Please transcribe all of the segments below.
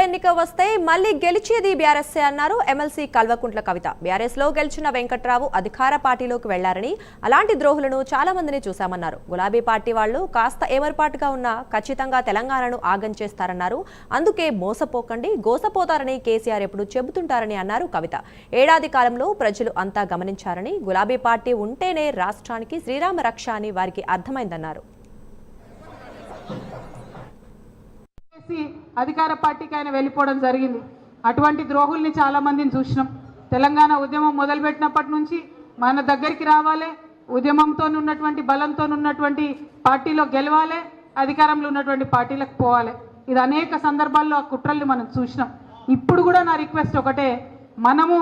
ఎన్నిక వస్తే మళ్ళీ గెలిచేది బీఆర్ఎస్ అన్నారు ఎమ్మెల్సీ కల్వకుంట్ల కవిత. బీఆర్ఎస్ లో గెలిచిన వెంకట్రావు అధికార పార్టీలోకి వెళ్లారని, అలాంటి ద్రోహులను చాలా మందిని చూశామన్నారు. గులాబీ పార్టీ వాళ్ళు కాస్త ఏమర్పాటుగా ఉన్నా ఖచ్చితంగా తెలంగాణను ఆగం చేస్తారన్నారు. అందుకే మోసపోకండి, గోసపోతారని కేసీఆర్ ఎప్పుడు చెబుతుంటారని అన్నారు కవిత. ఏడాది కాలంలో ప్రజలు అంతా గమనించారని, గులాబీ పార్టీ ఉంటేనే రాష్ట్రానికి శ్రీరామ రక్ష అని వారికి అర్థమైందన్నారు. అధికార పార్టీకి ఆయన వెళ్ళిపోవడం జరిగింది. అటువంటి ద్రోహుల్ని చాలా మందిని చూసినాం. తెలంగాణ ఉద్యమం మొదలుపెట్టినప్పటి నుంచి మన దగ్గరికి రావాలి, ఉద్యమంతో ఉన్నటువంటి బలంతో ఉన్నటువంటి పార్టీలో గెలవాలి, అధికారంలో ఉన్నటువంటి పార్టీలకు పోవాలి. ఇది అనేక సందర్భాల్లో ఆ కుట్రల్ని మనం చూసినాం. ఇప్పుడు కూడా నా రిక్వెస్ట్ ఒకటే, మనము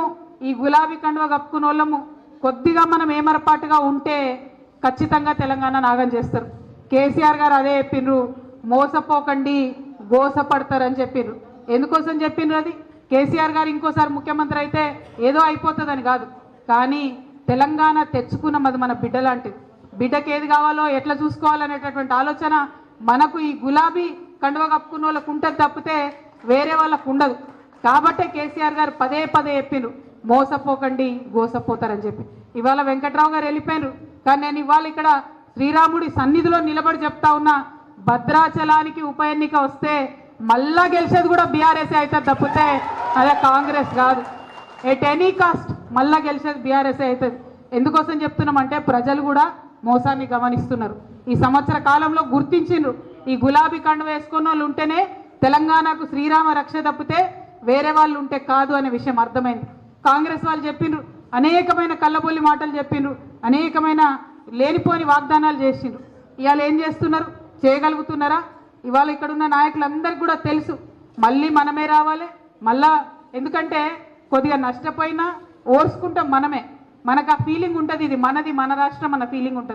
ఈ గులాబీ కండువ కప్పుకున్న వాళ్ళము కొద్దిగా మనం ఏమరపాటుగా ఉంటే ఖచ్చితంగా తెలంగాణ నాగం చేస్తారు. కేసీఆర్ గారు అదే చెప్పిండ్రు, మోసపోకండి గోసపడతారని చెప్పిర్రు. ఎందుకోసం చెప్పిర్రు? అది కేసీఆర్ గారు ఇంకోసారి ముఖ్యమంత్రి అయితే ఏదో అయిపోతుందని కాదు, కానీ తెలంగాణ తెచ్చుకున్నాం, అది మన బిడ్డ లాంటిది. బిడ్డకి ఏది కావాలో ఎట్లా చూసుకోవాలనేటటువంటి ఆలోచన మనకు ఈ గులాబీ కండువ కప్పుకున్న వాళ్ళకు ఉంటుంది తప్పితే వేరే వాళ్ళకు ఉండదు. కాబట్టే కేసీఆర్ గారు పదే పదే చెప్పిండ్రు, మోసపోకండి గోసపోతారని చెప్పి. ఇవాళ వెంకట్రావు గారు వెళ్ళిపోయినారు, కానీ నేను ఇవాళ ఇక్కడ శ్రీరాముడి సన్నిధిలో నిలబడి చెప్తా ఉన్నా, భద్రాచలానికి ఉప ఎన్నిక వస్తే మళ్ళా గెలిచేది కూడా బీఆర్ఎస్ అవుతుంది తప్పితే అదే కాంగ్రెస్ కాదు. ఎట్ ఎనీ కాస్ట్ మళ్ళా గెలిచేది బీఆర్ఎస్ అవుతుంది. ఎందుకోసం చెప్తున్నామంటే ప్రజలు కూడా మోసాన్ని గమనిస్తున్నారు. ఈ సంవత్సర కాలంలో గుర్తించిండ్రు, ఈ గులాబీ కండువ వేసుకున్న వాళ్ళు ఉంటేనే తెలంగాణకు శ్రీరామ రక్ష తప్పితే వేరే వాళ్ళు ఉంటే కాదు అనే విషయం అర్థమైంది. కాంగ్రెస్ వాళ్ళు చెప్పిండ్రు, అనేకమైన కళ్ళబొల్లి మాటలు చెప్పిండ్రు, అనేకమైన లేనిపోని వాగ్దానాలు చేసిండ్రు. ఇవాళ ఏం చేస్తున్నారు? చేయగలుగుతున్నారా? ఇవాళ ఇక్కడున్న నాయకులందరికీ కూడా తెలుసు, మళ్ళీ మనమే రావాలి మళ్ళా. ఎందుకంటే కొద్దిగా నష్టపోయినా ఓర్చుకుంటాం మనమే, మనకు ఆ ఫీలింగ్ ఉంటుంది, ఇది మనది, మన రాష్ట్రం అన్న ఫీలింగ్ ఉంటుంది.